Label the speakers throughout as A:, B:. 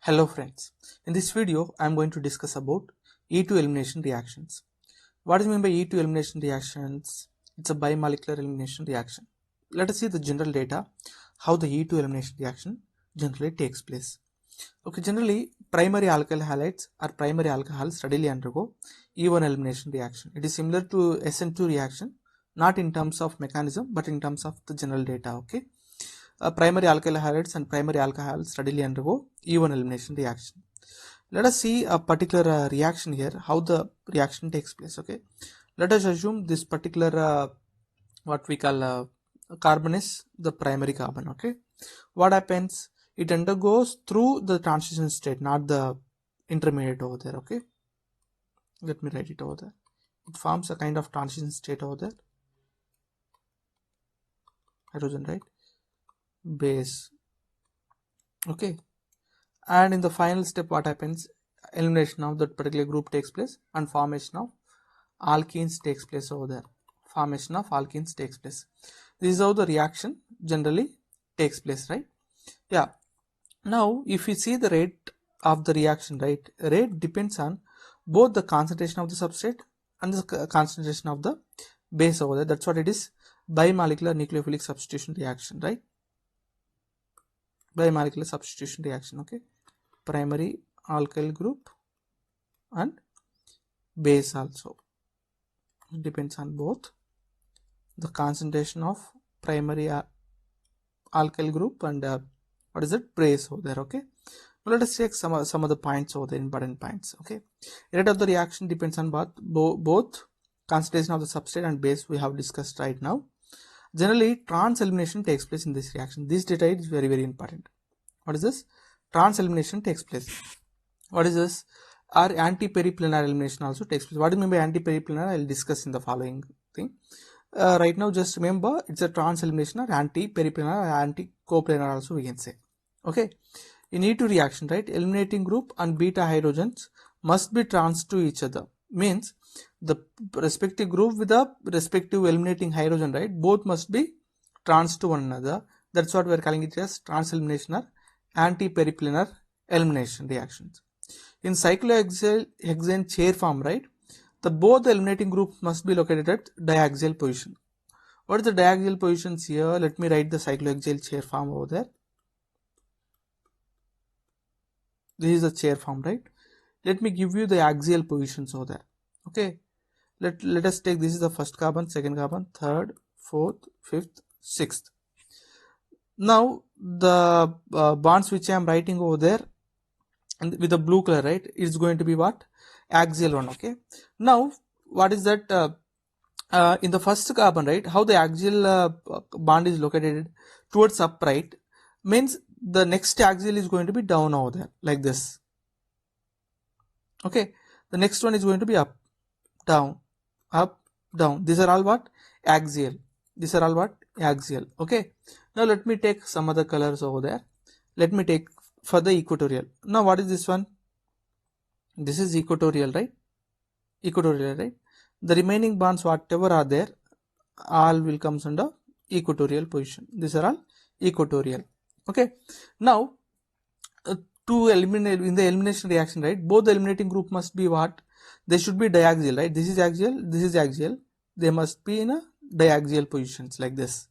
A: Hello friends, in this video I am going to discuss about E2 elimination reactions. What is meant by E2 elimination reactions? It's a bimolecular elimination reaction. Let us see the general data, how the E2 elimination reaction generally takes place. Okay, generally primary alkyl halides or primary alcohols readily undergo E1 elimination reaction. It is similar to SN2 reaction, not in terms of mechanism but in terms of the general data. Okay. Primary alkyl halides and primary alcohols readily undergo E1 elimination reaction. Let us see a particular reaction here, how the reaction takes place. Okay, let us assume this particular what we call carbon is the primary carbon. Okay, what happens? It undergoes through the transition state, not the intermediate over there. Okay, let me write it over there. It forms a kind of transition state over there. Hydrogen, right? Base. Okay, and in the final step what happens? Elimination of that particular group takes place and formation of alkenes takes place over there. Formation of alkenes takes place. This is how the reaction generally takes place, right? Yeah. Now if you see the rate of the reaction, right, rate depends on both the concentration of the substrate and the concentration of the base over there. That's what it is, bimolecular nucleophilic substitution reaction, right? Bimolecular substitution reaction. Okay, primary alkyl group and base also. It depends on both the concentration of primary alkyl group and what is it, base over there. Okay, now let us check some of the points over there, important points. Okay, rate of the reaction depends on both concentration of the substrate and base we have discussed right now. Generally trans elimination takes place in this reaction. This data is very important. What is this? Trans elimination takes place. What is this? Or anti-periplanar elimination also takes place. What do you mean by anti-periplanar? I will discuss in the following thing. Right now just remember it's a trans elimination or anti-periplanar or anti-coplanar also we can say. Okay, in E2 reaction, right, eliminating group and beta hydrogens must be trans to each other. Means the respective group with the respective eliminating hydrogen, right, both must be trans to one another. That's what we are calling it as trans elimination or anti-periplanar elimination reactions. In cyclohexane chair form, right, both the eliminating groups must be located at diaxial position. What is the diaxial positions here? Let me write the cyclohexane chair form over there. This is the chair form, right? Let me give you the axial positions over there. Okay, let us take, this is the first carbon, second carbon, third, fourth, fifth, sixth. Now the bonds which I am writing over there and with the blue color, right, it's going to be what? Axial one. Okay, now what is that? In the first carbon, right, how the axial bond is located towards upright means the next axial is going to be down over there like this. Okay, the next one is going to be up, down, up, down. These are all what? Axial. These are all what? Axial. Okay, now let me take some other colors over there. Let me take for the equatorial. Now what is this one? This is equatorial, right? Equatorial, right? The remaining bonds whatever are there all will comes under equatorial position. These are all equatorial. Okay, now to eliminate in the elimination reaction, right, both the eliminating group must be what? They should be diaxial, right? This is axial, this is axial. They must be in a diaxial positions like this.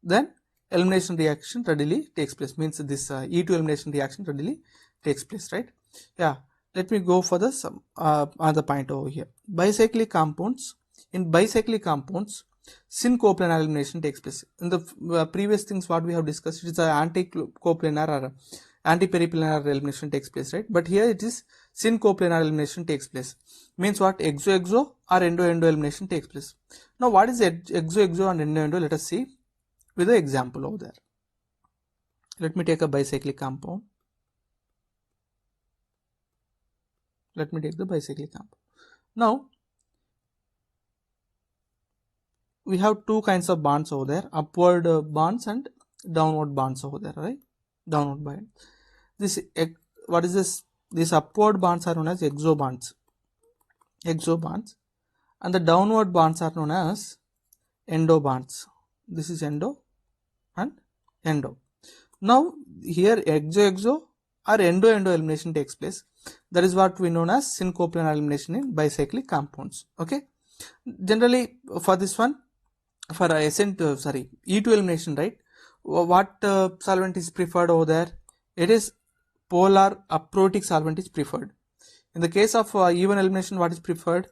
A: Then elimination reaction readily takes place. Means this E2 elimination reaction readily takes place, right? Yeah, let me go for the some other point over here. Bicyclic compounds. In bicyclic compounds, syn coplanar elimination takes place. In the previous things what we have discussed, it is an anti-coplanar or anti-periplanar elimination takes place, right? But here it is syn coplanar elimination takes place. Means what? Exo-exo or endo-endo elimination takes place. Now what is exo-exo and endo-endo? Let us see with the example over there. Let me take a bicyclic compound. Let me take the bicyclic compound. Now we have two kinds of bonds over there, upward bonds and downward bonds over there, right? Downward bond. This what is this? These upward bonds are known as exo bonds. Exo bonds, and the downward bonds are known as endo bonds. This is endo and endo. Now here exo-exo or endo-endo elimination takes place. That is what we known as syn-coplanar elimination in bicyclic compounds. Okay, generally for this one, for E2 elimination, right, what solvent is preferred over there? It is polar aprotic solvent is preferred. In the case of E1 elimination, what is preferred?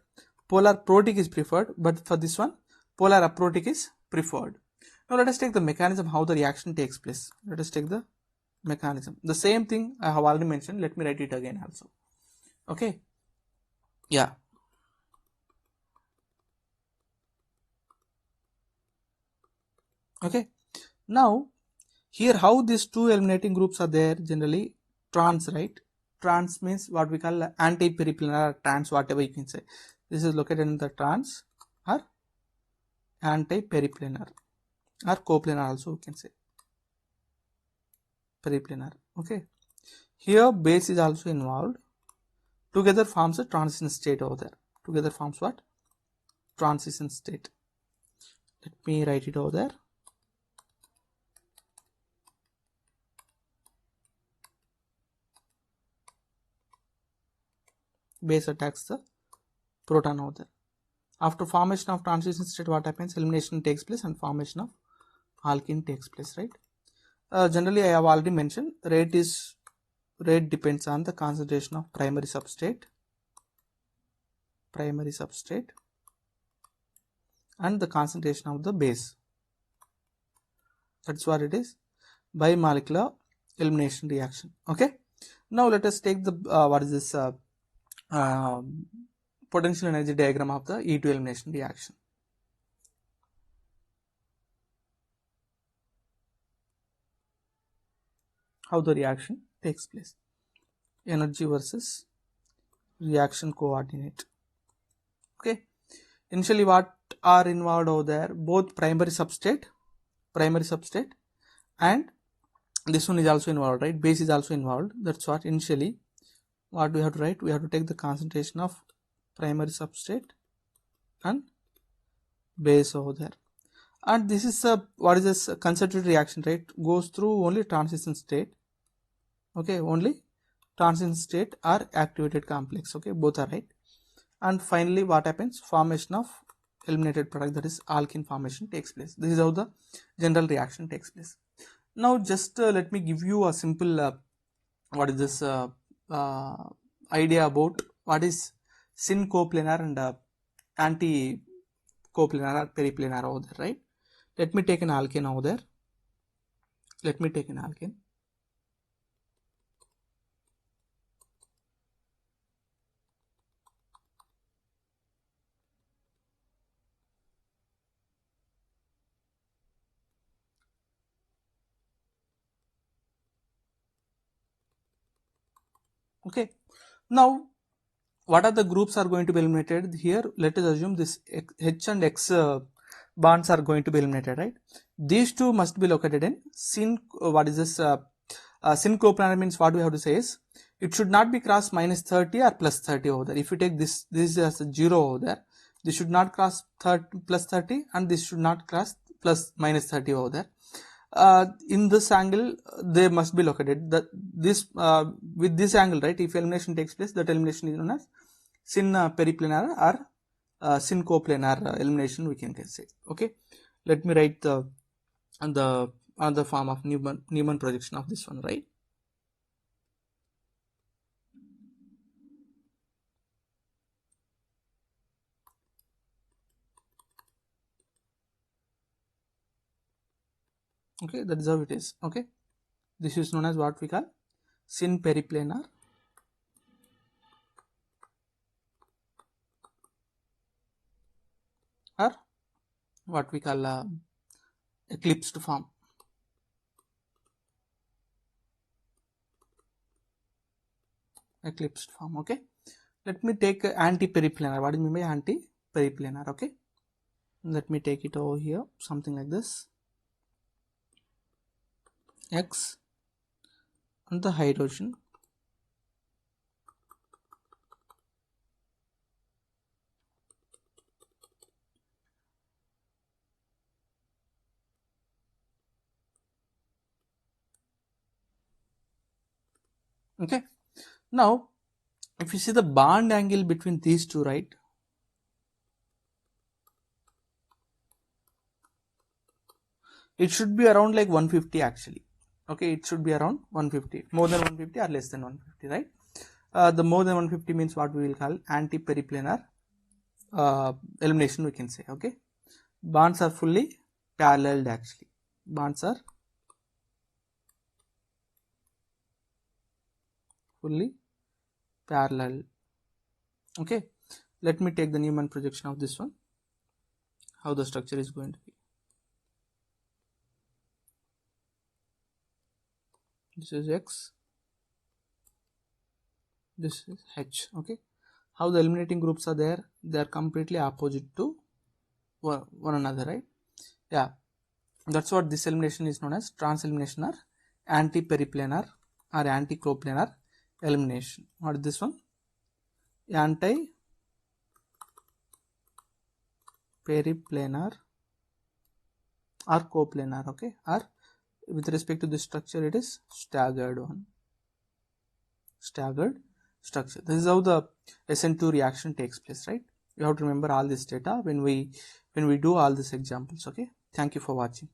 A: Polar protic is preferred, but for this one, polar aprotic is preferred. Now let us take the mechanism how the reaction takes place. Let us take the mechanism. The same thing I have already mentioned. Let me write it again also. Okay. Yeah. Okay. Now here how these two eliminating groups are there, generally trans, right? Trans means what we call anti-periplanar, trans, whatever you can say. This is located in the trans or anti-periplanar or coplanar also you can say. Periplanar. Okay. Here base is also involved. Together forms a transition state over there. Together forms what? Transition state. Let me write it over there. Base attacks the proton over there. After formation of transition state, what happens? Elimination takes place and formation of alkene takes place, right? Generally I have already mentioned rate depends on the concentration of primary substrate and the concentration of the base. That's what it is, bimolecular elimination reaction. Okay, now let us take the what is this potential energy diagram of the E2 elimination reaction. How the reaction takes place. Energy versus reaction coordinate. Okay, initially what are involved over there? Both primary substrate and this one is also involved, right? Base is also involved. That's what initially what we have to write. We have to take the concentration of primary substrate and base over there, and this is a what is this concentrated reaction, right? Goes through only transition state. Okay, only transition state or activated complex. Okay, both are right. And finally what happens? Formation of eliminated product, that is alkene formation takes place. This is how the general reaction takes place. Now just let me give you a simple what is this idea about what is syn coplanar and anti coplanar or periplanar over there, right? Let me take an alkane over there. Let me take an alkane. Okay, now what are the groups are going to be eliminated here? Let us assume this H and X bonds are going to be eliminated, right? These two must be located in syn what is this syn coplanar means what we have to say is it should not be cross minus 30 or plus 30 over there. If you take this as a 0 over there, this should not cross 30 plus 30 and this should not cross plus minus 30 over there. In this angle they must be located. This with this angle, right? If elimination takes place, that elimination is known as syn periplanar or syn coplanar elimination, we can say. Okay, let me write the another form of Newman projection of this one, right? Okay, that is how it is. Okay, this is known as what we call syn periplanar or what we call eclipsed form. Okay, let me take anti-periplanar. What do you mean by anti-periplanar? Okay, let me take it over here, something like this. X and the hydrogen Okay, now if you see the bond angle between these two, right, it should be around like 150 actually. Okay, it should be around 150, more than 150 or less than 150, right? The more than 150 means what we will call anti-periplanar elimination, we can say. Okay, bonds are fully paralleled actually. Bonds are fully parallel. Okay, let me take the Newman projection of this one, how the structure is going to be. This is X, this is H. Okay, how the eliminating groups are there, they are completely opposite to one another, right? Yeah, that's what this elimination is known as, trans elimination or anti-periplanar or anti-coplanar elimination. What is this one? Anti-periplanar or coplanar. Okay, or with respect to this structure, it is staggered one. Staggered structure. This is how the SN2 reaction takes place, right? You have to remember all this data when we do all these examples. Okay, thank you for watching.